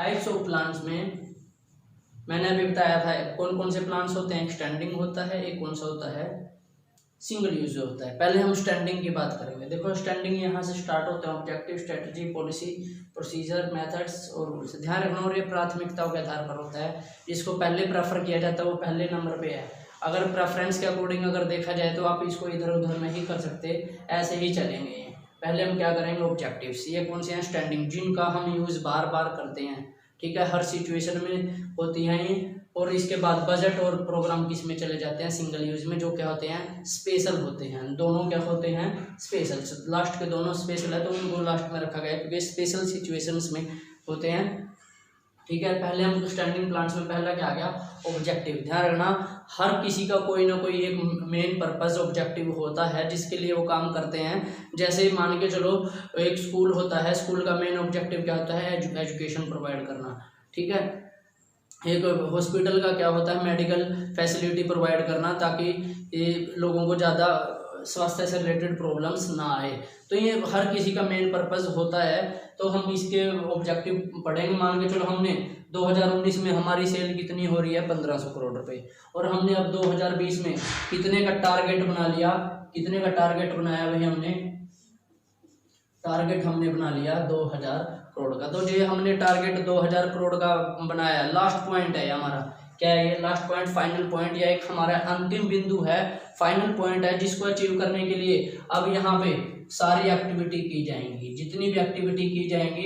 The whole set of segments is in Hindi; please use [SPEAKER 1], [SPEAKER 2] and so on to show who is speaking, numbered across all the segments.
[SPEAKER 1] टाइप्स ऑफ प्लांट्स में मैंने अभी बताया था कौन कौन से प्लांट्स होते हैं। एक स्टैंडिंग होता है, एक कौन सा होता है सिंगल यूज होता है। पहले हम स्टैंडिंग की बात करेंगे। देखो स्टैंडिंग यहाँ से स्टार्ट होता है, objective, strategy, policy, procedure, methods और रूल्स। ध्यान रखना, और ये प्राथमिकताओं के आधार पर होता है। जिसको पहले प्रेफर किया जाता है वो पहले नंबर पे है। अगर प्रेफरेंस के अकॉर्डिंग अगर देखा जाए तो आप इसको इधर उधर नहीं कर सकते, ऐसे ही चलेंगे। पहले हम क्या करेंगे, ऑब्जेक्टिव्स। ये कौन से हैं, स्टैंडिंग, जिनका हम यूज बार बार करते हैं, ठीक है, हर सिचुएशन में होती हैं ये। और इसके बाद बजट और प्रोग्राम किस में चले जाते हैं, सिंगल यूज में, जो क्या होते हैं, स्पेशल होते हैं। दोनों क्या होते हैं, स्पेशल। लास्ट के दोनों स्पेशल है तो उनको लास्ट में रखा गया क्योंकि स्पेशल सिचुएशंस में होते हैं, ठीक है। पहले हम स्टैंडिंग प्लांट्स में पहला क्या आ गया, ऑब्जेक्टिव। ध्यान रखना, हर किसी का कोई ना कोई एक मेन पर्पस ऑब्जेक्टिव होता है जिसके लिए वो काम करते हैं। जैसे मान के चलो एक स्कूल होता है, स्कूल का मेन ऑब्जेक्टिव क्या होता है, एजुकेशन प्रोवाइड करना, ठीक है। एक हॉस्पिटल का क्या होता है, मेडिकल फैसिलिटी प्रोवाइड करना, ताकि ये लोगों को ज़्यादा स्वास्थ्य से रिलेटेड प्रॉब्लम्स ना आए। तो ये हर किसी का मेन पर्पस होता है। तो हम इसके ऑब्जेक्टिव पढ़ेंगे। मान के चलो हमने 2019 में हमारी सेल कितनी हो रही है, 1500 करोड़ रुपए, और हमने अब 2020 में कितने का टारगेट बना लिया, कितने का टारगेट बनाया भाई हमने, टारगेट हमने बना लिया 2000 करोड़ का। तो ये हमने टारगेट 2000 करोड़ का बनाया, लास्ट पॉइंट है हमारा। क्या है ये लास्ट पॉइंट, फाइनल पॉइंट, या एक हमारा अंतिम बिंदु है, फाइनल पॉइंट है, जिसको अचीव करने के लिए अब यहाँ पे सारी एक्टिविटी की जाएंगी। जितनी भी एक्टिविटी की जाएंगी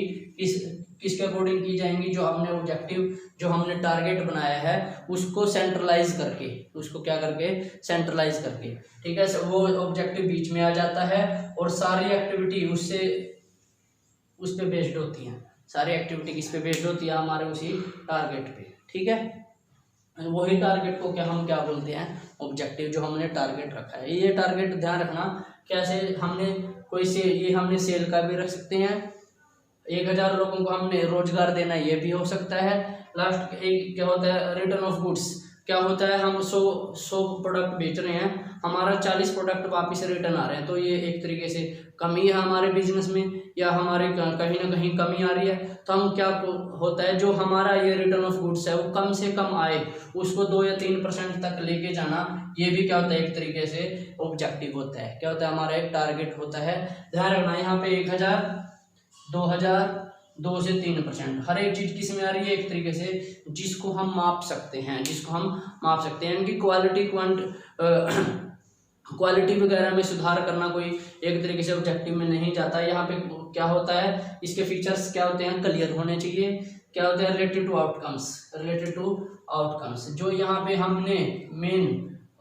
[SPEAKER 1] किसके अकॉर्डिंग की जाएंगी, जो हमने ऑब्जेक्टिव, जो हमने टारगेट बनाया है उसको सेंट्रलाइज करके, उसको क्या करके, सेंट्रलाइज करके, ठीक है। वो ऑब्जेक्टिव बीच में आ जाता है और सारी एक्टिविटी उससे उस पे बेस्ड होती हैं। सारी एक्टिविटी किस पे बेस्ड होती है, हमारे उसी टारगेट पे, ठीक है। वही टारगेट को क्या हम क्या बोलते हैं, ऑब्जेक्टिव, जो हमने टारगेट रखा है। ये टारगेट ध्यान रखना, कैसे हमने कोई से ये हमने सेल का भी रख सकते हैं, 1000 लोगों को हमने रोजगार देना, ये भी हो सकता है। लास्ट एक क्या होता है, रिटर्न ऑफ गुड्स, क्या होता है, हम 100 प्रोडक्ट बेच रहे हैं, हमारा 40 प्रोडक्ट वापस रिटर्न आ रहे हैं, तो ये एक तरीके से कमी है हमारे बिजनेस में, या हमारे कहीं ना कहीं कमी आ रही है। तो हम क्या होता है, जो हमारा ये रिटर्न ऑफ गुड्स है वो कम से कम आए, उसको 2 या 3% तक लेके जाना, ये भी क्या होता है, एक तरीके से ऑब्जेक्टिव होता है। क्या होता है, हमारा एक टारगेट होता है। ध्यान रखना, यहाँ पे 1000, 2000, 2 से 3%, हर एक चीज किस में आ रही है, एक तरीके से जिसको हम माप सकते हैं, जिसको हम माप सकते हैं। इनकी क्वालिटी वगैरह में सुधार करना कोई एक तरीके से ऑब्जेक्टिव में नहीं जाता। यहाँ पे क्या होता है, इसके फीचर्स क्या होते हैं, क्लियर होने चाहिए। क्या होता है, related to outcomes, related to outcomes, जो यहाँ पे हमने मेन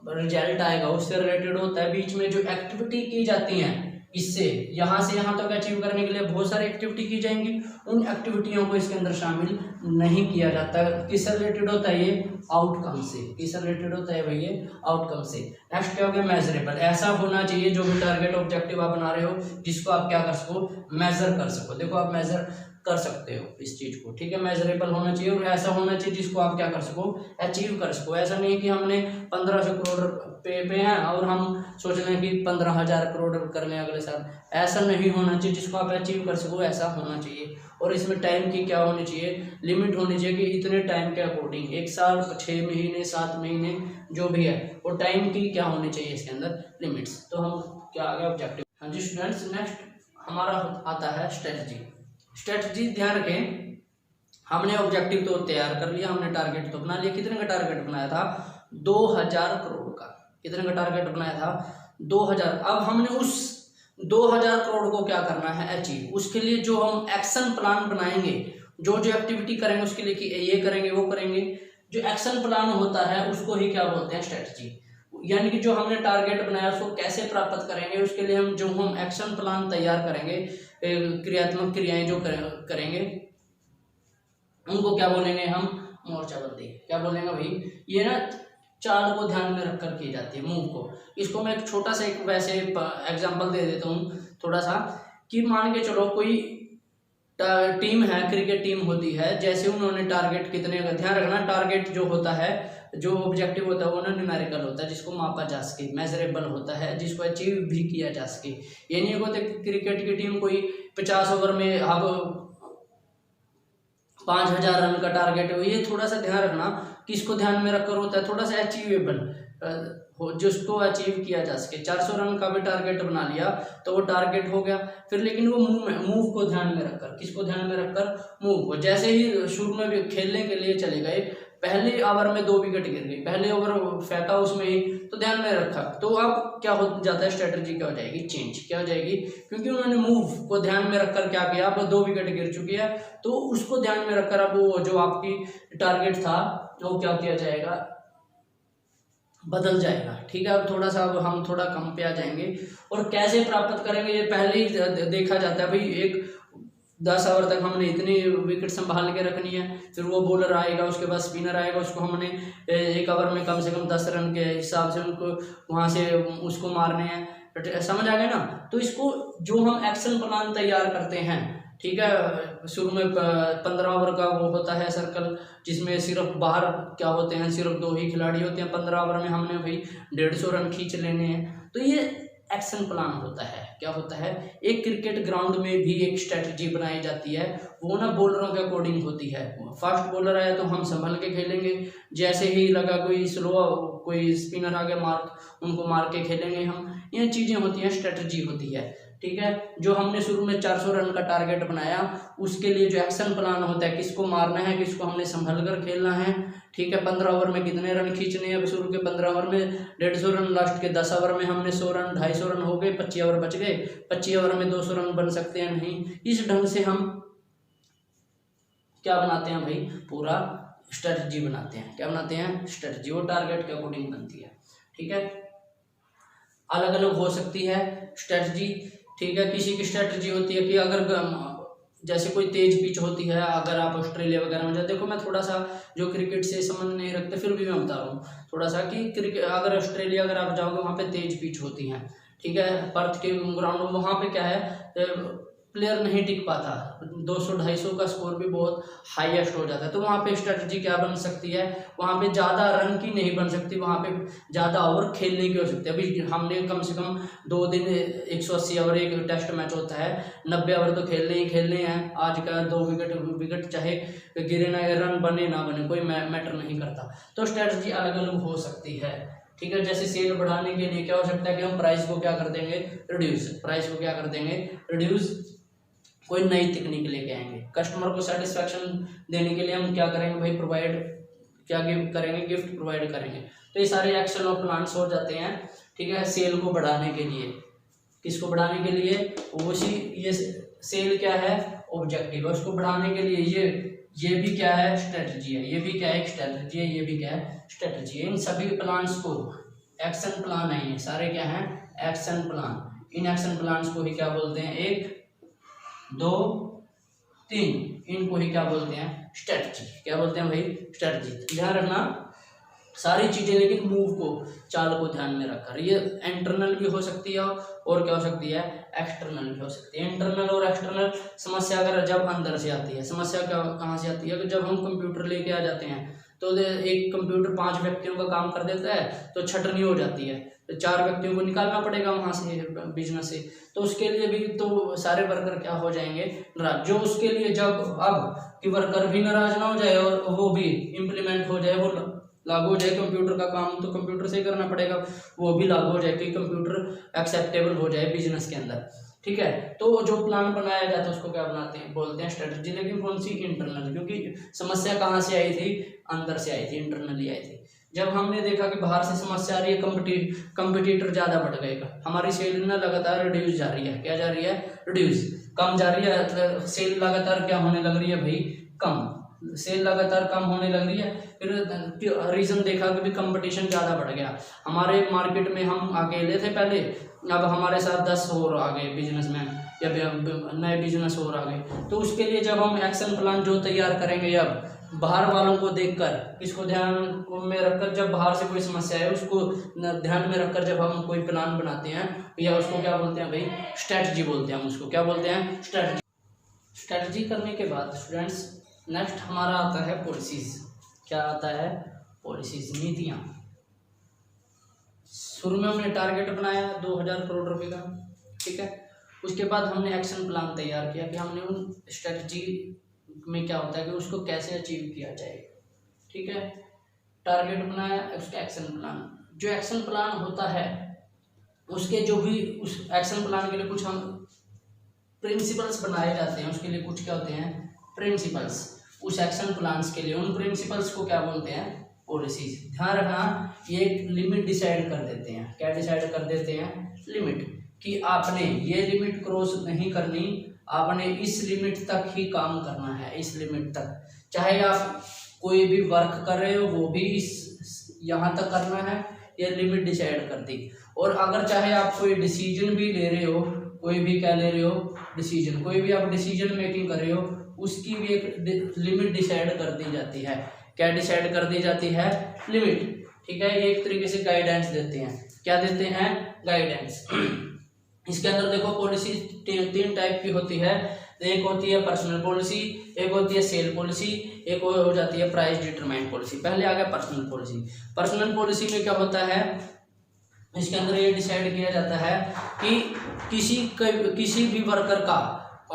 [SPEAKER 1] रिजल्ट आएगा उससे रिलेटेड होता है। बीच में जो एक्टिविटी की जाती हैं, इससे यहाँ से यहाँ तक अचीव करने के लिए बहुत सारी एक्टिविटी की जाएंगी, उन एक्टिविटियों को इसके अंदर शामिल नहीं किया जाता। किससे रिलेटेड होता है, ये आउटकम से। किससे रिलेटेड होता है भाई, ये आउटकम से। नेक्स्ट क्या हो गया, मेजरेबल। ऐसा होना चाहिए जो भी टारगेट ऑब्जेक्टिव आप बना रहे हो, जिसको आप क्या कर सको, मेजर कर सको। देखो आप मेजर कर सकते हो इस चीज को, ठीक है। मेजरेबल होना चाहिए और ऐसा होना चाहिए जिसको आप क्या कर सको, अचीव कर सको। ऐसा नहीं कि हमने 1500 करोड़ पे हैं और हम सोच रहे हैं कि 15,000 करोड़ कर लें अगले साल। ऐसा नहीं होना चाहिए, जिसको आप अचीव कर सको ऐसा होना चाहिए। और इसमें टाइम की क्या होनी चाहिए, लिमिट होनी चाहिए कि इतने टाइम के अकॉर्डिंग, 1 साल, 6 महीने, 7 महीने, जो भी है वो टाइम की क्या होनी चाहिए इसके अंदर, लिमिट्स। तो हम क्या आ गया, ऑब्जेक्टिव। हाँ जी स्टूडेंट्स, नेक्स्ट हमारा आता है स्ट्रेटजी। स्ट्रेटजी ध्यान रखें, हमने ऑब्जेक्टिव तो तैयार कर लिया, हमने टारगेट तो बना लिया। कितने का टारगेट बनाया था, 2000 करोड़ का। कितने का टारगेट बनाया था, 2000। अब हमने उस 2000 करोड़ को क्या करना है, अचीव। उसके लिए जो हम एक्शन प्लान बनाएंगे, जो जो एक्टिविटी करेंगे उसके लिए कि ये करेंगे वो करेंगे, जो एक्शन प्लान होता है उसको ही क्या बोलते हैं, स्ट्रेटजी। यानी कि जो हमने टारगेट बनाया उसको कैसे प्राप्त करेंगे, उसके लिए हम एक्शन प्लान तैयार करेंगे, क्रियात्मक क्रियाएं जो करेंगे उनको क्या बोलेंगे हम, मोर्चाबंदी। क्या बोलेंगे भाई, ये ना चाल को ध्यान में रखकर की जाती है, मूव को। इसको मैं एक छोटा सा एक वैसे एग्जांपल दे देता हूँ थोड़ा सा, कि मान के चलो कोई टीम है, क्रिकेट टीम होती है, जैसे उन्होंने टारगेट कितने का, ध्यान रखना टारगेट जो होता है, जो ऑब्जेक्टिव होता है वो ना न्यूमेरिकल होता है, जिसको मापा जा सके, मेजरेबल होता है, जिसको अचीव भी किया जा सके। ये नहीं होता कि क्रिकेट की टीम कोई 50 ओवर में अब 5000 रन का टारगेट है, ये थोड़ा सा ध्यान रखना कि इसको ध्यान में रखकर होता है, थोड़ा सा अचीवेबल हो, जिसको अचीव किया जा सके। 400 रन का भी टारगेट बना लिया तो वो टारगेट हो गया फिर, लेकिन वो मूव को ध्यान में रखकर, किसको ध्यान में रखकर, मूव को। जैसे ही शुरू में भी खेलने के लिए चले गए, पहले ओवर में 2 विकेट गिर गई, पहले ओवर फेंका उसमें ही, तो ध्यान में रखा, तो अब क्या हो जाता है, स्ट्रेटजी क्या हो जाएगी, चेंज क्या हो जाएगी, क्योंकि उन्होंने मूव को ध्यान में रखकर क्या किया, अब 2 विकेट गिर चुकी है, तो उसको ध्यान में रखकर अब वो जो आपकी टारगेट था वो क्या किया जाएगा, बदल जाएगा। ठीक है, अब थोड़ा सा, अब हम थोड़ा कम पे आ जाएंगे। और कैसे प्राप्त करेंगे, ये पहले ही देखा जाता है भाई, एक 10 ओवर तक हमने इतनी विकेट संभाल के रखनी है, फिर वो बॉलर आएगा, उसके बाद स्पिनर आएगा, उसको हमने एक ओवर में कम से कम 10 रन के हिसाब से उनको वहाँ से उसको मारने हैं, समझ आ गए ना। तो इसको जो हम एक्शन प्लान तैयार करते हैं, ठीक है, शुरू में 15 ओवर का वो होता है सर्कल, जिसमें सिर्फ बाहर क्या होते हैं, सिर्फ 2 ही खिलाड़ी होते हैं, 15 ओवर में हमने भाई 150 रन खींच लेने हैं, तो ये एक्शन प्लान होता है। क्या होता है, एक क्रिकेट ग्राउंड में भी एक स्ट्रेटजी बनाई जाती है, वो ना बॉलरों के अकॉर्डिंग होती है। फास्ट बॉलर आया तो हम संभल के खेलेंगे, जैसे ही लगा कोई स्लो, कोई स्पिनर आगे उनको मार के खेलेंगे हम, ये चीज़ें होती हैं, स्ट्रेटजी होती है। ठीक है, जो हमने शुरू में 400 रन का टारगेट बनाया, उसके लिए जो एक्शन प्लान होता है, किसको मारना है, किसको हमने संभल कर खेलना है। ठीक है, 15 ओवर में कितने रन खींचने हैं, अब शुरू के 15 ओवर में 150 रन, लास्ट के 10 ओवर में हमने 100 रन, 250 रन हो गए, 25 ओवर बच गए, 25 ओवर में 200 रन बन सकते हैं नहीं। इस ढंग से हम क्या बनाते हैं भाई, पूरा स्ट्रेटजी बनाते हैं। क्या बनाते हैं, स्ट्रेटजी, वो टारगेट के अकॉर्डिंग बनती है। ठीक है, अलग अलग हो सकती है स्ट्रेटजी। ठीक है, किसी की स्ट्रेटजी होती है कि अगर जैसे कोई तेज पिच होती है, अगर आप ऑस्ट्रेलिया वगैरह में जाए, देखो मैं थोड़ा सा जो क्रिकेट से संबंध नहीं रखते फिर भी मैं बता रहा हूँ थोड़ा सा कि क्रिकेट, अगर ऑस्ट्रेलिया अगर आप जाओगे वहाँ पे तेज पिच होती है। ठीक है, पर्थ के ग्राउंड में वहाँ पे क्या है, प्लेयर नहीं टिक पाता, 200-250 का स्कोर भी बहुत हाईएस्ट हो जाता है, तो वहाँ पे स्ट्रेटजी क्या बन सकती है, वहाँ पे ज़्यादा रन की नहीं बन सकती, वहाँ पे ज़्यादा ओवर खेलने की हो सकती है। अभी हमने कम से कम 2 दिन 180 ओवर एक टेस्ट मैच होता है, 90 ओवर तो खेलने ही खेलने हैं। आज का 2 विकेट चाहे गिरे ना, रन बने ना बने, कोई मैटर नहीं करता, तो स्ट्रेटजी अलग अलग हो सकती है। ठीक है, जैसे सेल बढ़ाने के लिए क्या हो सकता है कि हम प्राइस को क्या कर देंगे, रिड्यूस, प्राइस को क्या कर देंगे, रिड्यूस, कोई नई तकनीक लेके आएंगे। कस्टमर को सेटिस्फेक्शन देने के लिए हम क्या करेंगे भाई, प्रोवाइड क्या करेंगे, गिफ्ट प्रोवाइड करेंगे। तो ये सारे एक्शन और प्लान्स हो जाते हैं। ठीक है, सेल को बढ़ाने के लिए, किसको बढ़ाने के लिए, उसी, ये सेल क्या है, ऑब्जेक्टिव है, उसको बढ़ाने के लिए ये भी क्या है, स्ट्रेटजी है, ये भी क्या है, स्ट्रेटजी है, ये भी क्या है, स्ट्रेटजी है। इन सभी प्लान्स को एक्शन प्लान है, ये सारे क्या हैं, action plan. In action plans को ही क्या बोलते हैं, 1 2 3, इनको ही क्या बोलते हैं, स्ट्रेटजी। क्या बोलते हैं भाई, स्ट्रेटजी। ध्यान रखना सारी चीजें, लेकिन मूव को, चाल को ध्यान में रखकर। ये इंटरनल भी हो सकती है और क्या हो सकती है, एक्सटर्नल भी हो सकती है। इंटरनल और एक्सटर्नल समस्या अगर जब अंदर से आती है, समस्या कहाँ से आती है, कि जब हम कंप्यूटर लेके आ जाते हैं, तो एक कंप्यूटर 5 व्यक्तियों का काम कर देता है, तो छटनी हो जाती है, तो 4 व्यक्तियों को निकालना पड़ेगा वहां से, बिजनेस से, तो उसके लिए भी तो सारे वर्कर क्या हो जाएंगे, नाराज। जो उसके लिए जब अब कि वर्कर भी नाराज ना हो जाए और वो भी इम्प्लीमेंट हो जाए, वो लागू हो जाए, कंप्यूटर का काम तो कंप्यूटर से ही करना पड़ेगा, वो भी लागू हो जाए कि कंप्यूटर एक्सेप्टेबल हो जाए बिजनेस के अंदर। ठीक है, तो जो प्लान बनाया जाता है उसको क्या बनाते हैं, बोलते हैं स्ट्रेटजी। लेकिन कौन सी, इंटरनल, क्योंकि समस्या कहाँ से आई थी, अंदर से आई थी, इंटरनली आई थी। जब हमने देखा कि बाहर से समस्या आ रही है, कंपटीटर ज़्यादा बढ़ गएगा, हमारी सेल ना लगातार रिड्यूस जा रही है, क्या जा रही है, रिड्यूस, कम जा रही है, सेल लगातार क्या होने लग रही है भाई, कम, सेल लगातार कम होने लग रही है। फिर रीज़न देखा कि भी कंपटीशन ज़्यादा बढ़ गया, हमारे मार्केट में हम अकेले थे पहले, अब हमारे साथ 10 और आ गए बिजनेसमैन या नए बिजनेस और आ गए। तो उसके लिए जब हम एक्शन प्लान जो तैयार करेंगे, अब बाहर वालों को देखकर, किसको ध्यान में रखकर, जब बाहर से कोई समस्या है उसको ध्यान में रखकर जब हम कोई प्लान बनाते हैं, या उसको क्या बोलते हैं भाई, स्ट्रेटजी बोलते हैं हम उसको, क्या बोलते हैं, स्ट्रेटजी। स्ट्रेटजी करने के बाद स्टूडेंट्स नेक्स्ट हमारा आता है पॉलिसीज। क्या आता है, पॉलिसीज, नीतियाँ। शुरू में हमने टारगेट बनाया 2000 करोड़ रुपए का, ठीक है, उसके बाद हमने एक्शन प्लान तैयार किया कि हमने उन स्ट्रेटजी में क्या होता है कि उसको कैसे अचीव किया जाए। ठीक है, टारगेट बनाया, उसका एक्शन प्लान। जो एक्शन प्लान होता है उसके जो भी उस एक्शन प्लान के लिए कुछ हम प्रिंसिपल्स बनाए जाते हैं, उसके लिए कुछ क्या होते हैं, प्रिंसिपल्स। उस एक्शन प्लान्स के लिए उन प्रिंसिपल्स को क्या बोलते हैं, पॉलिसीज। ध्यान रखना, ये एक लिमिट डिसाइड कर देते हैं। क्या डिसाइड कर देते हैं, लिमिट, कि आपने ये लिमिट क्रॉस नहीं करनी, आपने इस लिमिट तक ही काम करना है, इस लिमिट तक। चाहे आप कोई भी वर्क कर रहे हो वो भी इस यहाँ तक करना है, ये लिमिट डिसाइड कर दी। और अगर चाहे आप कोई डिसीजन भी ले रहे हो, कोई भी क्या ले रहे हो, डिसीजन, कोई भी आप डिसीजन मेकिंग कर रहे हो, उसकी भी एक लिमिट डिसाइड कर दी जाती है। क्या डिसाइड कर दी जाती है, लिमिट। ठीक है, ये एक तरीके से गाइडेंस देते हैं। क्या देते हैं, गाइडेंस। इसके अंदर देखो पॉलिसी तीन टाइप की होती है। एक होती है पर्सनल पॉलिसी, एक होती है सेल पॉलिसी, एक हो जाती है प्राइस डिटरमाइंड पॉलिसी। पहले आ गया पर्सनल पॉलिसी। पर्सनल पॉलिसी में क्या होता है, इसके अंदर ये डिसाइड किया जाता है कि किसी भी वर्कर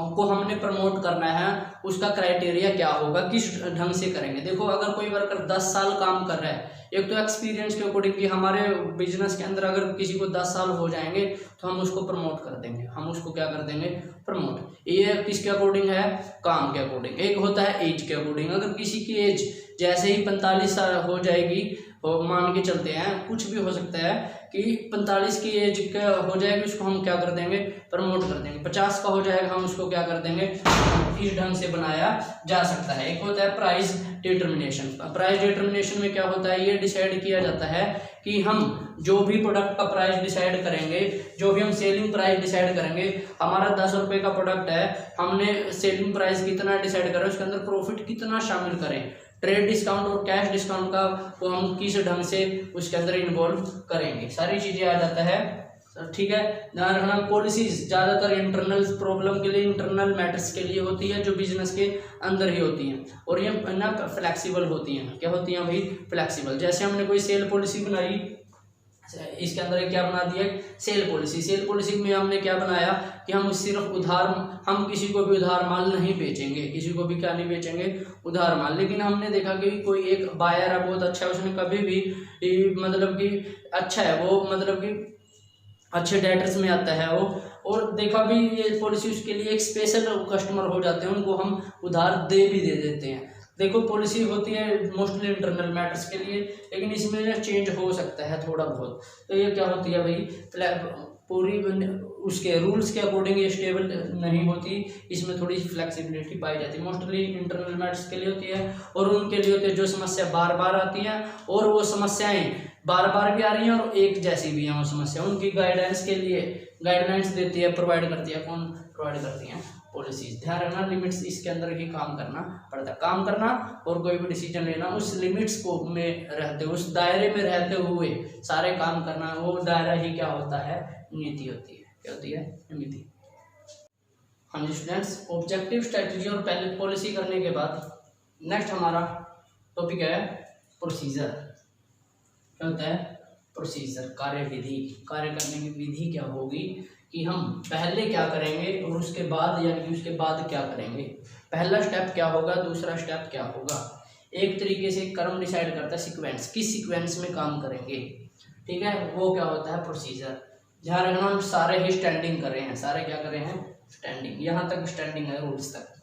[SPEAKER 1] को हमने प्रमोट करना है, उसका क्राइटेरिया क्या होगा, किस ढंग से करेंगे। देखो अगर कोई वर्कर 10 साल काम कर रहा है, एक तो एक्सपीरियंस के अकॉर्डिंग कि हमारे बिजनेस के अंदर अगर किसी को 10 साल हो जाएंगे तो हम उसको प्रमोट कर देंगे, हम उसको क्या कर देंगे, प्रमोट। ये किसके अकॉर्डिंग है, काम के अकॉर्डिंग। एक होता है एज के अकॉर्डिंग। अगर किसी की एज जैसे ही 45 साल हो जाएगी, मान के चलते हैं, कुछ भी हो सकता है कि 45 की एज का हो जाएगी, उसको हम क्या कर देंगे, प्रमोट कर देंगे। 50 का हो जाएगा, हम उसको क्या कर देंगे, इस ढंग से बनाया जा सकता है। एक होता है प्राइस डिटर्मिनेशन। प्राइस डिटर्मिनेशन में क्या होता है, ये डिसाइड किया जाता है कि हम जो भी प्रोडक्ट का प्राइस डिसाइड करेंगे, जो भी हम सेलिंग प्राइस डिसाइड करेंगे, हमारा 10 रुपये का प्रोडक्ट है, हमने सेलिंग प्राइस कितना डिसाइड करें, उसके अंदर प्रॉफिट कितना शामिल करें, ट्रेड डिस्काउंट और कैश डिस्काउंट का वो हम किस ढंग से उसके अंदर इन्वॉल्व करेंगे, सारी चीजें आ जाता है। ठीक है, ध्यान रखना। पॉलिसीज ज्यादातर इंटरनल प्रॉब्लम के लिए, इंटरनल मैटर्स के लिए होती है, जो बिजनेस के अंदर ही होती हैं, और ये ना फ्लेक्सिबल होती हैं। क्या होती हैं भाई, फ्लेक्सिबल। जैसे हमने कोई सेल पॉलिसी बनाई, इसके अंदर क्या बना दिया, सेल पॉलिसी। सेल पॉलिसी में हमने क्या बनाया कि हम सिर्फ उधार, हम किसी को भी उधार माल नहीं बेचेंगे, किसी को भी क्या नहीं बेचेंगे, उधार माल। लेकिन हमने देखा कि कोई एक बायर है, बहुत अच्छा है, उसने कभी भी मतलब कि अच्छा है वो, मतलब कि अच्छे डेटर्स में आता है वो, और देखा भी ये पॉलिसी उसके लिए एक स्पेशल कस्टमर हो जाते हैं, उनको हम उधार दे देते हैं। देखो पॉलिसी होती है मोस्टली इंटरनल मैटर्स के लिए, लेकिन इसमें चेंज हो सकता है थोड़ा बहुत। तो ये क्या होती है भाई, पूरी उसके रूल्स के अकॉर्डिंग ये स्टेबल नहीं होती, इसमें थोड़ी फ्लेक्सिबिलिटी पाई जाती है। मोस्टली इंटरनल मैटर्स के लिए होती है, और उनके लिए होती है जो समस्या बार बार आती हैं, और वो समस्याएं बार बार भी आ रही हैं और एक जैसी भी हैं वो समस्या, उनकी गाइडेंस के लिए गाइडलाइंस देती है, प्रोवाइड करती है। कौन प्रोवाइड करती है, पॉलिसीज। ध्यान रखना, लिमिट्स इसके अंदर ही काम करना पड़ता है। काम करना और कोई भी डिसीजन लेना उस लिमिट्स को में रहते, उस दायरे में रहते हुए सारे काम करना, वो दायरा ही क्या होता है, नीति होती है। क्या होती है, नीति। हाँ जी स्टूडेंट्स, ऑब्जेक्टिव, स्ट्रेटजी और पॉलिसी करने के बाद नेक्स्ट हमारा टॉपिक है प्रोसीजर। क्या होता है, प्रोसीजर, कार्यविधि। कार्य करने की विधि क्या होगी, कि हम पहले क्या करेंगे और उसके बाद, यानी कि उसके बाद क्या करेंगे। पहला स्टेप क्या होगा, दूसरा स्टेप क्या होगा। एक तरीके से कर्म डिसाइड करता है सीक्वेंस, किस सीक्वेंस में काम करेंगे। ठीक है, वो क्या होता है, प्रोसीजर। ध्यान रखना, हम सारे ही स्टैंडिंग कर रहे हैं, सारे क्या कर रहे हैं, स्टैंडिंग। यहाँ तक स्टैंडिंग है, रूल्स तक।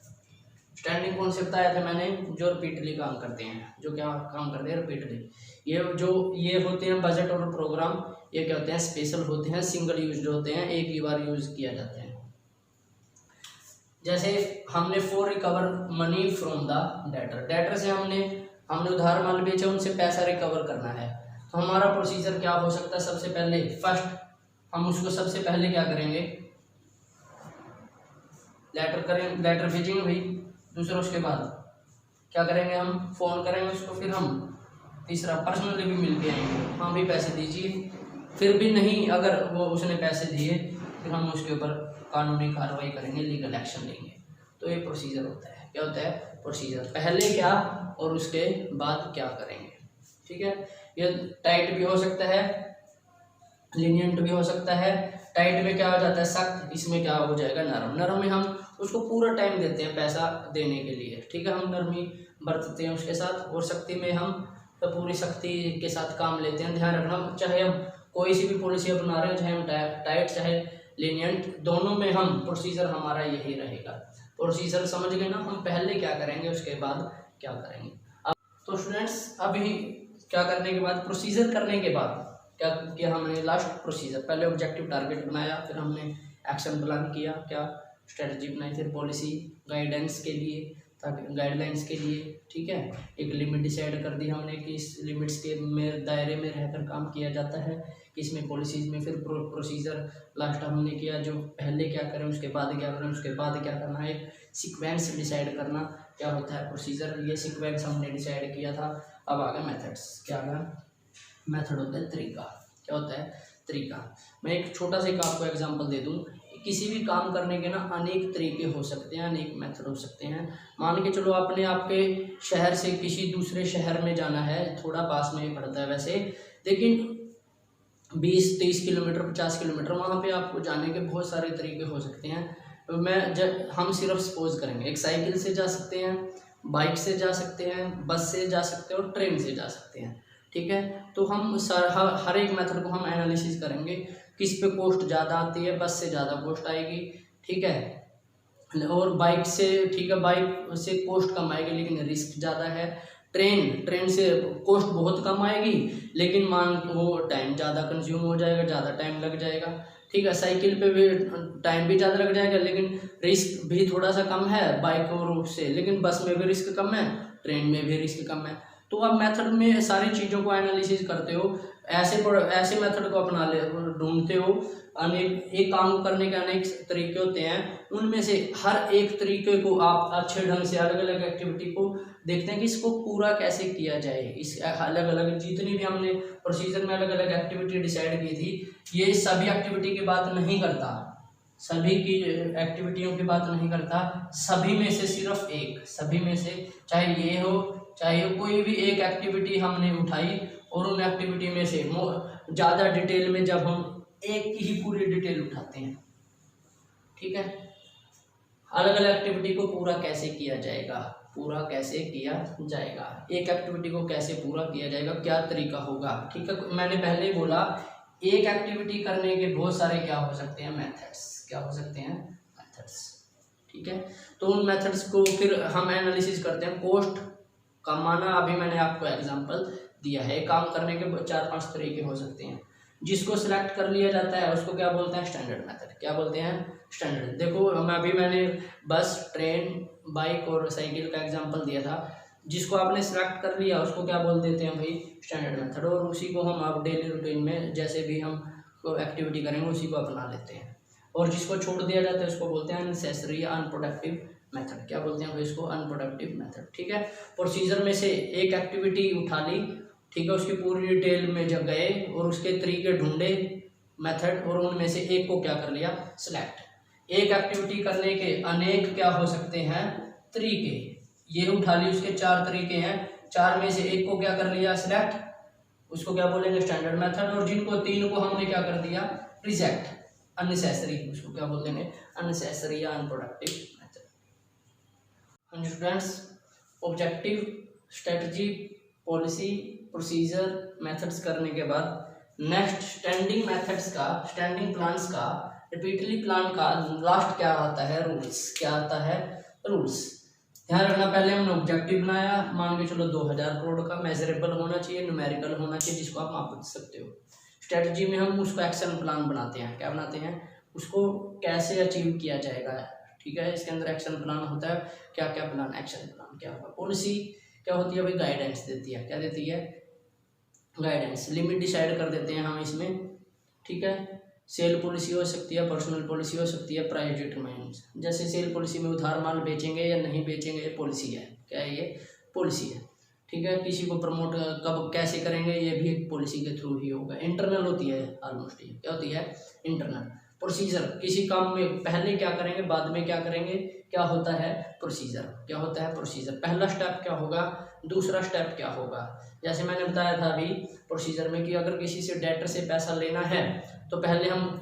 [SPEAKER 1] स्टैंडिंग कौन से बताया था मैंने, जो रिपीटली काम करते हैं, जो क्या काम करते हैं, रिपीटली। ये होते हैं बजट और प्रोग्राम, ये क्या होते हैं, स्पेशल होते हैं, सिंगल यूज होते हैं, एक ही बार यूज किया जाता है। जैसे हमने for recover money from the debtor, debtor से हमने उधार माल बेचा, उनसे पैसा रिकवर करना है, तो हमारा प्रोसीजर क्या हो सकता है। सबसे पहले फर्स्ट हम उसको सबसे पहले क्या करेंगे, लेटर भेजेंगे भाई। दूसरा उसके बाद क्या करेंगे, हम फ़ोन करेंगे उसको। फिर हम तीसरा पर्सनली भी मिल के आएंगे, हाँ भी पैसे दीजिए। फिर भी नहीं, अगर वो उसने पैसे दिए, फिर हम उसके ऊपर कानूनी कार्रवाई करेंगे, लीगल एक्शन लेंगे। तो ये प्रोसीजर होता है। क्या होता है, प्रोसीजर। पहले क्या और उसके बाद क्या करेंगे। ठीक है, ये टाइट भी हो सकता है, लीनियंट भी हो सकता है, टाइट में क्या हो जाता है सख्त, इसमें क्या हो जाएगा नरम। नरम में हम उसको पूरा टाइम देते हैं पैसा देने के लिए, ठीक है, हम नरमी बरतते हैं उसके साथ। और सख्ती में हम तो पूरी सख्ती के साथ काम लेते हैं। ध्यान रखना, चाहे हम कोई सी भी पॉलिसी अपना रहे हैं, चाहे हम टाइट चाहे लीनियंट, दोनों में हम प्रोसीजर हमारा यही रहेगा। प्रोसीजर समझ गए ना, हम पहले क्या करेंगे उसके बाद क्या करेंगे। अब तो स्टूडेंट्स अभी क्या करने के बाद, प्रोसीजर करने के बाद क्या किया हमने, लास्ट प्रोसीजर, पहले ऑब्जेक्टिव टारगेट बनाया, फिर हमने एक्शन प्लान किया, क्या स्ट्रेटजी बनाई, फिर पॉलिसी गाइडेंस के लिए, ताकि गाइडलाइंस के लिए, ठीक है, एक लिमिट डिसाइड कर दी हमने कि इस लिमिट्स के में दायरे में रहकर काम किया जाता है, इसमें पॉलिसीज में। फिर प्रोसीजर लास्ट हमने किया, जो पहले क्या करें उसके बाद क्या करें उसके बाद क्या करना है, एक सीक्वेंस डिसाइड करना क्या होता है प्रोसीजर, ये सीक्वेंस हमने डिसाइड किया था। अब आ गया मेथड्स, क्या आ गया, मेथड होता है तरीका, क्या होता है तरीका। मैं एक छोटा सा एक आपको एग्जांपल दे दूं, किसी भी काम करने के ना अनेक तरीके हो सकते हैं, अनेक मेथड हो सकते हैं। मान के चलो आपने आपके शहर से किसी दूसरे शहर में जाना है, थोड़ा पास में ही पड़ता है वैसे, लेकिन 20-30 किलोमीटर 50 किलोमीटर, वहाँ पे आपको जाने के बहुत सारे तरीके हो सकते हैं। हम सिर्फ सपोज करेंगे, एक साइकिल से जा सकते हैं, बाइक से जा सकते हैं, बस से जा सकते हैं और ट्रेन से जा सकते हैं, ठीक है। तो हम हर एक मेथड को हम एनालिसिस करेंगे, किस पे कॉस्ट ज़्यादा आती है, बस से ज़्यादा कॉस्ट आएगी, ठीक है, और बाइक से, ठीक है, बाइक से कॉस्ट कम आएगी लेकिन रिस्क ज़्यादा है। ट्रेन से कॉस्ट बहुत कम आएगी लेकिन मान वो टाइम ज़्यादा कंज्यूम हो जाएगा, ज़्यादा टाइम लग जाएगा, ठीक है। साइकिल पे भी टाइम भी ज़्यादा लग जाएगा लेकिन रिस्क भी थोड़ा सा कम है बाइक और उससे, लेकिन बस में भी रिस्क कम है, ट्रेन में भी रिस्क कम है। तो आप मेथड में सारी चीज़ों को एनालिसिस करते हो, ऐसे मेथड को अपना ले ढूंढते हो। अनेक एक काम करने के अनेक तरीके होते हैं, उनमें से हर एक तरीके को आप अच्छे ढंग से अलग अलग एक्टिविटी को देखते हैं कि इसको पूरा कैसे किया जाए। इस अलग अलग जितनी भी हमने प्रोसीजर में अलग अलग एक्टिविटी डिसाइड की थी, ये सभी एक्टिविटी की बात नहीं करता, सभी की एक्टिविटियों की बात नहीं करता, सभी में से सिर्फ एक, सभी में से चाहे ये हो चाहे कोई भी एक एक्टिविटी हमने उठाई और उन एक्टिविटी में से ज़्यादा डिटेल में जब हम एक ही पूरी डिटेल उठाते हैं, ठीक है, अलग अलग एक्टिविटी को पूरा कैसे किया जाएगा, पूरा कैसे किया जाएगा, एक एक्टिविटी को कैसे पूरा किया जाएगा, क्या तरीका होगा, ठीक है। मैंने पहले ही बोला एक एक्टिविटी करने के बहुत सारे क्या हो सकते हैं मेथड्स, क्या हो सकते हैं मेथड्स, ठीक है। तो उन मेथड्स को फिर हम एनालिसिस करते हैं। कॉस्ट कमाना, अभी मैंने आपको एग्जांपल दिया है, काम करने के 4-5 तरीके हो सकते हैं। जिसको सिलेक्ट कर लिया जाता है उसको क्या बोलते हैं स्टैंडर्ड मेथड, क्या बोलते हैं स्टैंडर्ड। देखो मैंने बस, ट्रेन, बाइक और साइकिल का एग्जांपल दिया था, जिसको आपने सिलेक्ट कर लिया उसको क्या बोल देते हैं भाई स्टैंडर्ड मेथड, और उसी को हम अब डेली रूटीन में जैसे भी हम एक्टिविटी करेंगे उसी को अपना लेते हैं। और जिसको छोड़ दिया जाता है उसको बोलते हैं अननेसेसरी या अनप्रोडक्टिव मेथड, क्या बोलते हैं भाई इसको अनप्रोडक्टिव मेथड, ठीक है। प्रोसीजर में से एक एक्टिविटी उठा ली, ठीक है, उसकी पूरी डिटेल में जब गए और उसके तरीके ढूंढे मेथड, और उनमें से एक को क्या कर लिया सिलेक्ट। एक एक्टिविटी करने के अनेक क्या हो सकते हैं तरीके, ये उठा ली, उसके 4 तरीके हैं, 4 में से एक को क्या कर लिया सिलेक्ट, उसको क्या बोलेंगे स्टैंडर्ड मेथड, और जिनको 3 को हमने क्या कर दिया रिजेक्ट, अननेसेसरी, उसको क्या बोल देंगे अननेसेसरी या unproductive method. Students, objective, strategy, policy, procedure, methods करने के बाद नेक्स्ट स्टैंडिंग मेथड्स का, स्टैंडिंग प्लान्स का, रिपीटली प्लान का लास्ट क्या आता है रूल्स, क्या आता है रूल्स। ध्यान रखना, पहले हमने ऑब्जेक्टिव बनाया, मान के चलो 2000 करोड़ का, मेजरेबल होना चाहिए, न्यूमेरिकल होना चाहिए, जिसको आप माप सकते हो। स्ट्रेटजी में हम उसको एक्शन प्लान बनाते हैं, क्या बनाते हैं, उसको कैसे अचीव किया जाएगा, ठीक है, इसके अंदर एक्शन प्लान होता है, क्या क्या प्लान, एक्शन प्लान क्या होगा। पॉलिसी क्या होती है भाई गाइडेंस देती है, क्या देती है गाइडेंस, लिमिट डिसाइड कर देते हैं हम इसमें, ठीक है। सेल पॉलिसी हो सकती है, पर्सनल पॉलिसी हो सकती है, प्राइस डिटरमाइंस, जैसे सेल पॉलिसी में उधार माल बेचेंगे या नहीं बेचेंगे, ये पॉलिसी है, क्या है ये पॉलिसी है, ठीक है। किसी को प्रमोट कब कैसे करेंगे ये भी एक पॉलिसी के थ्रू ही होगा। इंटरनल होती है ऑलमोस्ट, ये क्या होती है इंटरनल। प्रोसीजर, किसी काम में पहले क्या करेंगे बाद में क्या करेंगे, क्या होता है प्रोसीजर, क्या होता है प्रोसीजर। पहला स्टेप क्या होगा, दूसरा स्टेप क्या होगा। जैसे मैंने बताया था अभी प्रोसीजर में कि अगर किसी से डेटर से पैसा लेना है तो पहले हम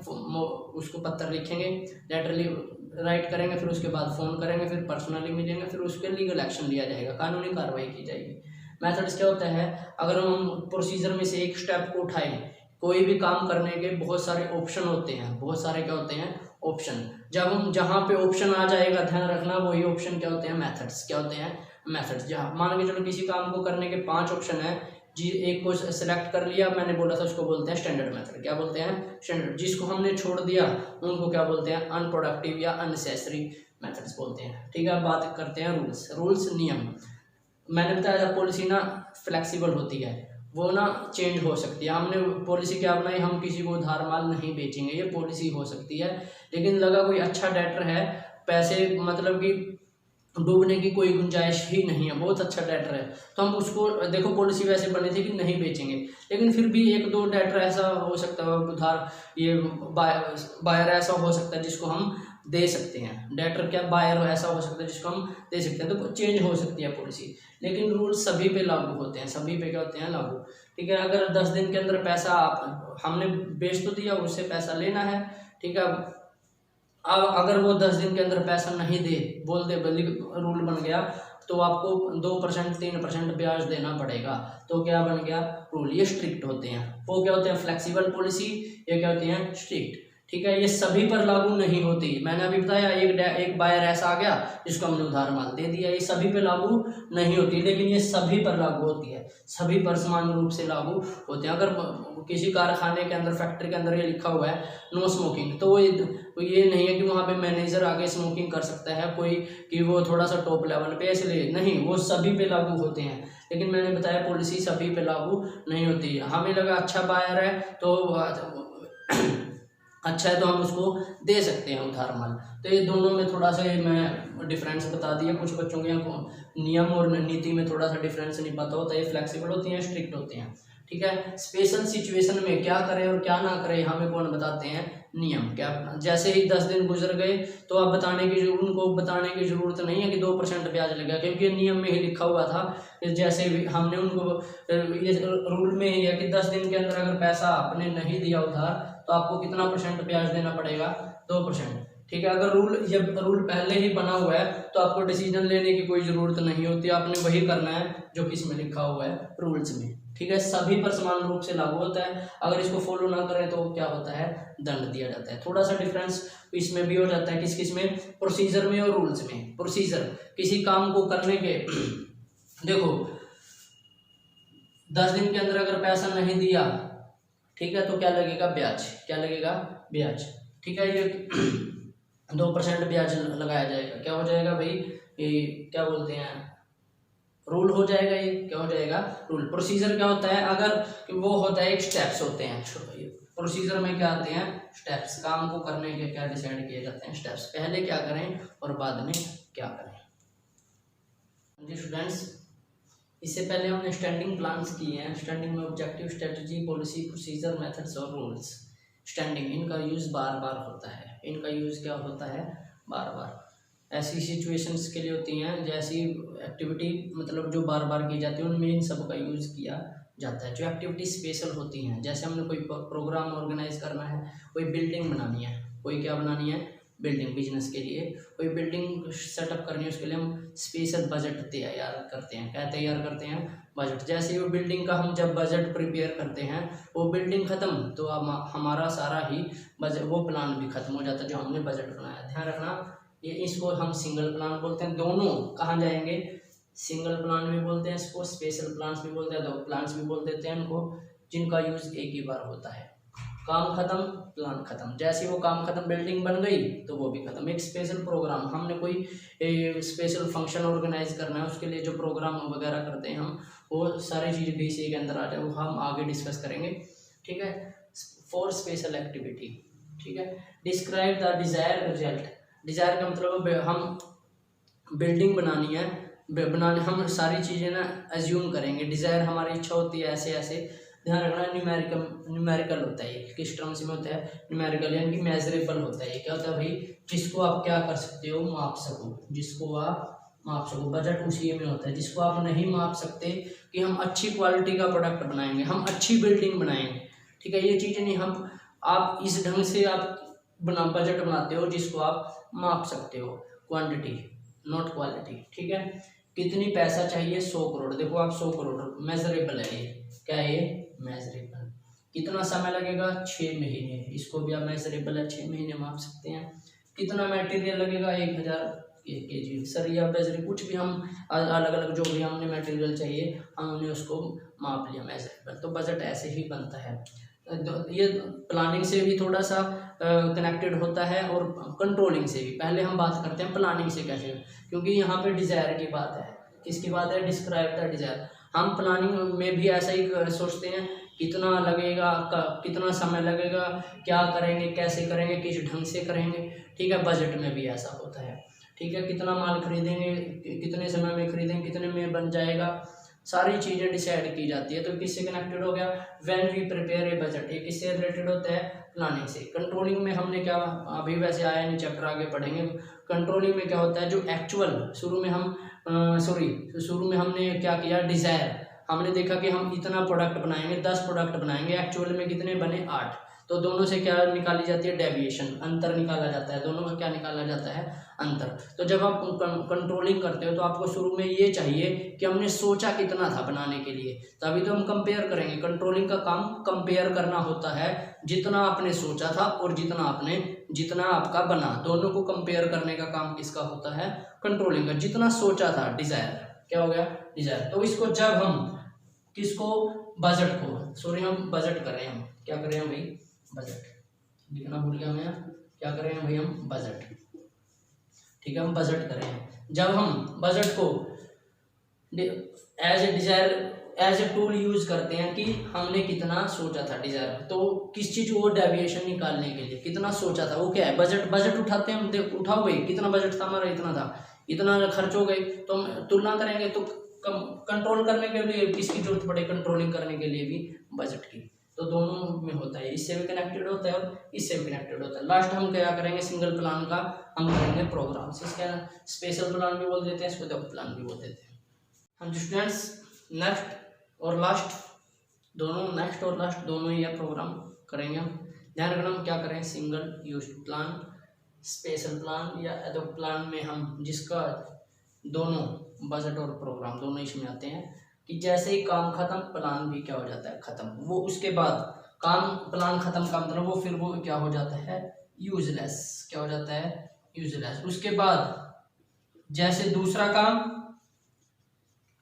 [SPEAKER 1] उसको पत्र लिखेंगे, लेटर राइट करेंगे, फिर उसके बाद फ़ोन करेंगे, फिर पर्सनली मिलेंगे, फिर उस पर लीगल एक्शन लिया जाएगा, कानूनी कार्रवाई की जाएगी। मेथड्स क्या होता है, अगर हम प्रोसीजर में से एक स्टेप को उठाएं, कोई भी काम करने के बहुत सारे ऑप्शन होते हैं, बहुत सारे क्या होते हैं ऑप्शन। जब हम जहाँ पे ऑप्शन आ जाएगा, ध्यान रखना, वही ऑप्शन क्या होते हैं मेथड्स, क्या होते हैं मेथड्स। जहाँ मान के चलो किसी काम को करने के 5 ऑप्शन है जी, एक को सिलेक्ट कर लिया, मैंने बोला था उसको बोलते हैं स्टैंडर्ड मेथड। क्या बोलते हैं स्टैंडर्ड। जिसको हमने छोड़ दिया उनको क्या बोलते हैं अनप्रोडक्टिव या अननेसेसरी मेथड्स बोलते हैं। ठीक है, अब बात करते हैं रूल्स। रूल्स नियम, मैंने बताया था पॉलिसी ना फ्लेक्सिबल होती है, वो ना चेंज हो सकती है। हमने पॉलिसी क्या बनाई, हम किसी को उधार माल नहीं बेचेंगे, ये पॉलिसी हो सकती है। लेकिन लगा कोई अच्छा डेटर है, पैसे मतलब कि डूबने की कोई गुंजाइश ही नहीं है, बहुत अच्छा डेटर है, तो हम उसको देखो पॉलिसी वैसे बनी थी कि नहीं बेचेंगे, लेकिन फिर भी 1-2 डेटर ऐसा हो सकता है उधार, ये बायर ऐसा हो सकता है जिसको हम दे सकते हैं। डेटर क्या बायर ऐसा हो सकता है जिसको हम दे सकते हैं, तो चेंज हो सकती है पॉलिसी। लेकिन रूल सभी पे लागू होते हैं, सभी पे क्या होते हैं लागू। ठीक है, अगर 10 दिन के अंदर पैसा हमने बेच तो दिया, उससे पैसा लेना है। ठीक है, अब अगर वो 10 दिन के अंदर पैसा नहीं दे, बोल दे, बल्कि रूल बन गया तो आपको 2% 3% ब्याज देना पड़ेगा, तो क्या बन गया रूल। ये स्ट्रिक्ट होते हैं, वो क्या होते हैं फ्लेक्सिबल पॉलिसी, ये क्या होते हैं स्ट्रिक्ट। ठीक है, ये सभी पर लागू नहीं होती। मैंने अभी बताया एक बायर ऐसा आ गया जिसको हमने उधार माल दे दिया, ये सभी पे लागू नहीं होती, लेकिन ये सभी पर लागू होती है, सभी पर समान रूप से लागू होते हैं। अगर किसी कारखाने के अंदर, फैक्ट्री के अंदर ये लिखा हुआ है नो स्मोकिंग, तो वो ये नहीं है कि वहाँ पे मैनेजर आगे स्मोकिंग कर सकता है कोई, कि वो थोड़ा सा टॉप लेवल पे, इसलिए नहीं, वो सभी पे लागू होते हैं। लेकिन मैंने बताया पॉलिसी सभी पे लागू नहीं होती है। हमें लगा अच्छा बायर है तो अच्छा है तो हम उसको दे सकते हैं उधार माल। तो ये दोनों में थोड़ा सा मैं डिफरेंस बता दिया। कुछ बच्चों के यहाँ नियम और नीति में थोड़ा सा डिफरेंस नहीं पता होता, ये फ्लेक्सिबल होती हैं, स्ट्रिक्ट होते हैं। ठीक है, स्पेशल सिचुएशन में क्या करें और क्या ना करें हमें कौन बताते हैं नियम। क्या जैसे ही 10 दिन गुजर गए तो अब उनको बताने की जरूरत नहीं है कि 2% ब्याज लगेगा, क्योंकि नियम में ही लिखा हुआ था। जैसे हमने उनको ये रूल में ही है कि 10 दिन के अंदर अगर पैसा आपने नहीं दिया उधार तो आपको कितना % ब्याज देना पड़ेगा, 2%। ठीक है, अगर रूल पहले ही बना हुआ है तो आपको डिसीजन लेने की कोई ज़रूरत नहीं होती, आपने वही करना है जो किस में लिखा हुआ है रूल्स में। ठीक है, सभी पर समान रूप से लागू होता है, अगर इसको फॉलो ना करें तो क्या होता है दंड दिया जाता है। थोड़ा सा डिफरेंस इसमें भी हो जाता है, किस में, प्रोसीजर में और रूल्स में। प्रोसीजर किसी काम को करने के देखो 10 दिन के अंदर अगर पैसा नहीं दिया, ठीक है, तो क्या लगेगा ब्याज, क्या लगेगा ब्याज। ठीक है, ये 2% ब्याज लगाया जाएगा। क्या हो जाएगा भाई, ये क्या बोलते हैं रूल हो जाएगा, ये क्या हो जाएगा रूल। प्रोसीजर क्या होता है, अगर वो होता है एक स्टेप्स होते हैं। प्रोसीजर में क्या आते हैं स्टेप्स, काम को करने के क्या डिसाइड किए जाते हैं स्टेप्स, पहले क्या करें और बाद में क्या करें। जी स्टूडेंट्स, इससे पहले हमने स्टैंडिंग प्लान्स किए हैं। स्टैंडिंग में objective, strategy, policy, procedure, methods और रूल्स। स्टैंडिंग, इनका यूज़ बार बार होता है, इनका यूज़ क्या होता है बार बार, ऐसी सिचुएशंस के लिए होती हैं, जैसी एक्टिविटी मतलब जो बार बार की जाती है उनमें इन सब का यूज़ किया जाता है। जो एक्टिविटी स्पेशल होती हैं, जैसे हमने कोई प्रोग्राम ऑर्गेनाइज करना है, कोई बिल्डिंग बनानी है, कोई क्या बनानी है बिल्डिंग, बिजनेस के लिए कोई बिल्डिंग सेटअप करनी है, उसके लिए हम स्पेशल बजट तैयार करते हैं। क्या तैयार करते हैं बजट। जैसे वो बिल्डिंग का हम जब बजट प्रिपेयर करते हैं, वो बिल्डिंग ख़त्म तो हमारा सारा ही बजट, वो प्लान भी खत्म हो जाता है जो हमने बजट बनाया। ध्यान रखना, ये इसको हम सिंगल प्लान बोलते हैं। दोनों कहाँ जाएंगे, सिंगल प्लान भी बोलते हैं इसको, स्पेशल प्लान्स भी बोलते हैं, दो प्लान्स भी बोल देते हैं इनको, जिनका यूज़ एक ही बार होता है। काम खत्म प्लान खत्म, जैसे वो काम खत्म बिल्डिंग बन गई तो वो भी खत्म। एक स्पेशल प्रोग्राम, हमने कोई स्पेशल फंक्शन ऑर्गेनाइज करना है, उसके लिए जो प्रोग्राम वगैरह करते हैं हम, वो सारी चीज़ बीसीए के अंदर आ जाए, वो हम आगे डिस्कस करेंगे। ठीक है, फॉर स्पेशल एक्टिविटी। ठीक है, describe the desire result. Desire का मतलब हम बिल्डिंग बनानी है, हम सारी चीज़ें ना एज्यूम करेंगे। डिज़ायर हमारी इच्छा होती है ऐसे ऐसे ध्यान रखना, न्यूमेरिकल होता है ये, किस टर्म्स में होता है, न्यूमेरिकल, यानी कि मेजरेबल होता है। ये क्या होता है भाई, जिसको आप क्या कर सकते हो, माप सको, जिसको आप माप सको। बजट उसी में होता है जिसको आप नहीं माप सकते, कि हम अच्छी क्वालिटी का प्रोडक्ट बनाएंगे, हम अच्छी बिल्डिंग बनाएंगे, ठीक है, ये चीज़ें नहीं, हम आप इस ढंग से आप बजट बनाते हो जिसको आप माप सकते हो, क्वांटिटी नॉट क्वालिटी, ठीक है। कितनी पैसा चाहिए, 100 करोड़, देखो आप 100 करोड़ मेजरेबल है ये, क्या है ये, मेजरेबल। कितना समय लगेगा, 6 महीने, इसको भी आप मेजरेबल है, 6 महीने माप सकते हैं। कितना मटेरियल लगेगा, 1000 kg, सर या बजरी, कुछ भी हम अलग अलग जो भी हमने मटेरियल चाहिए हमने उसको माप लिया, मेजरेबल। तो बजट ऐसे ही बनता है। ये प्लानिंग से भी थोड़ा सा कनेक्टेड होता है और कंट्रोलिंग से भी। पहले हम बात करते हैं प्लानिंग से कैसे, क्योंकि यहाँ पे डिज़ायर की बात है, किसकी बात है, डिस्क्राइब द डिज़ायर। हम प्लानिंग में भी ऐसा ही सोचते हैं, कितना लगेगा, कितना समय लगेगा, क्या करेंगे, कैसे करेंगे, किस ढंग से करेंगे, ठीक है। बजट में भी ऐसा होता है, ठीक है, कितना माल खरीदेंगे, कितने समय में खरीदेंगे, कितने में बन जाएगा, सारी चीज़ें डिसाइड की जाती है। तो किससे कनेक्टेड हो गया, when we prepare a budget, ये किससे रिलेटेड होता है, प्लानिंग से। कंट्रोलिंग में हमने क्या, अभी वैसे आया नहीं, चैप्टर आगे पढ़ेंगे। कंट्रोलिंग में क्या होता है, जो एक्चुअल शुरू में हमने क्या किया, डिज़ायर, हमने देखा कि हम इतना प्रोडक्ट बनाएंगे, 10 प्रोडक्ट बनाएंगे, एक्चुअल में कितने बने, 8। तो दोनों से क्या निकाली जाती है, डेविएशन, अंतर निकाला जाता है, दोनों का क्या निकाला जाता है, अंतर। तो जब आप कंट्रोलिंग करते हो तो आपको शुरू में ये चाहिए कि हमने सोचा कितना था बनाने के लिए, तभी तो हम कंपेयर करेंगे। कंट्रोलिंग का काम कंपेयर करना होता है, जितना आपने सोचा था और जितना आपका बना, दोनों को कंपेयर करने का काम किसका होता है, कंट्रोलिंग का। जितना सोचा था, डिजायर, क्या हो गया, डिजायर। तो इसको जब हम किसको, बजट को, सॉरी हम बजट कर रहे हैं, हम क्या कर रहे हैं भाई, बजट लिखना भूल गया मैं, क्या कर रहे हैं भाई, हम बजट, ठीक है, हम बजट कर रहे हैं। जब हम बजट को as a desire, as a tool use करते हैं कि हमने कितना सोचा था, डिजायर, तो किस चीज को डेविएशन निकालने के लिए कितना सोचा था, वो क्या है, बजट उठाते हैं हम, उठाओ भाई कितना बजट था हमारा, इतना था, इतना खर्च हो गए, तो हम तुलना करेंगे, तो कंट्रोल करने के लिए किसकी जरूरत पड़े, कंट्रोलिंग करने के लिए भी बजट की। तो दोनों में होता है, इससे भी कनेक्टेड होता है और इससे भी कनेक्टेड होता है। लास्ट हम क्या करेंगे, सिंगल प्लान का हम करेंगे प्रोग्राम, इसका स्पेशल प्लान भी बोल देते हैं, इसको डबल प्लान भी बोल देते हैं। हम स्टूडेंट्स नेक्स्ट और लास्ट दोनों ही प्रोग्राम करेंगे हम। ध्यान रखना हम क्या करें, single use plan, special plan या एडोब प्लान में हम जिसका दोनों बजट और प्रोग्राम दोनों इसमें आते हैं, कि जैसे ही काम खत्म प्लान भी क्या हो जाता है, खत्म। वो उसके बाद काम, प्लान खत्म का मतलब वो फिर वो क्या हो जाता है, यूजलेस, क्या हो जाता है, यूजलेस। उसके बाद जैसे दूसरा काम,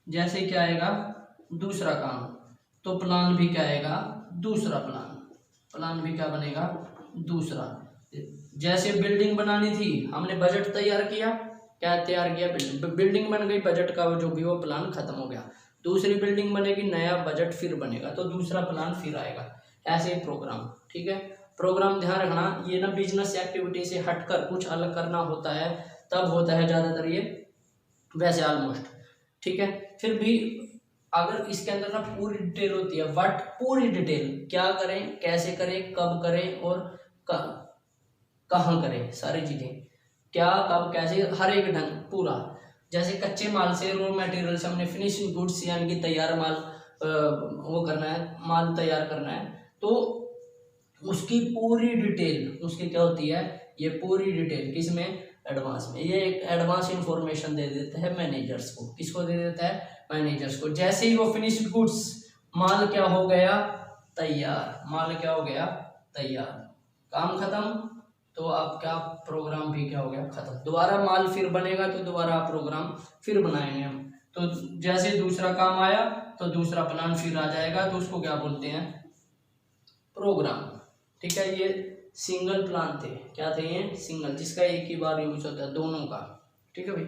[SPEAKER 1] जैसे क्या आएगा, दूसरा काम, तो प्लान भी क्या आएगा, दूसरा प्लान भी क्या बनेगा, दूसरा। जैसे बिल्डिंग बनानी थी, हमने बजट तैयार किया, क्या तैयार किया, बिल्डिंग बन गई, बजट का जो भी वो प्लान खत्म हो गया, दूसरी बिल्डिंग बनेगी, नया बजट फिर बनेगा, तो दूसरा प्लान फिर आएगा। ऐसे ही प्रोग्राम, ठीक है। प्रोग्राम ध्यान रखना, ये ना बिजनेस एक्टिविटी से हटकर कुछ अलग करना होता है, तब होता है ज़्यादातर ये, वैसे ऑलमोस्ट, ठीक है। फिर भी अगर इसके अंदर ना पूरी डिटेल होती है, व्हाट, पूरी डिटेल, क्या करें, कैसे करें, कब करें और कहाँ करें, सारी चीज़ें, क्या कब कैसे, हर एक ढंग पूरा। जैसे कच्चे माल से, रॉ मटेरियल से हमने फिनिशिंग गुड्स यानी कि तैयार माल वो करना है, माल तैयार करना है, तो उसकी पूरी डिटेल, उसकी क्या होती है, ये पूरी डिटेल किसमें, एडवांस में। ये एक एडवांस इंफॉर्मेशन दे देता है मैनेजर्स को, किसको दे देता है, मैनेजर्स को। जैसे ही वो फिनिश्ड गुड्स, माल क्या हो गया, तैयार, माल क्या हो गया, तैयार, काम खत्म, तो आपका प्रोग्राम भी क्या हो गया, खत्म। दोबारा माल फिर बनेगा तो दोबारा प्रोग्राम फिर बनाएंगे हम। तो जैसे दूसरा काम आया तो दूसरा प्लान फिर आ जाएगा, तो उसको क्या बोलते हैं, प्रोग्राम, ठीक है। ये सिंगल प्लान थे, क्या थे ये, सिंगल, जिसका एक ही बार यूज होता है, दोनों का, ठीक है भाई।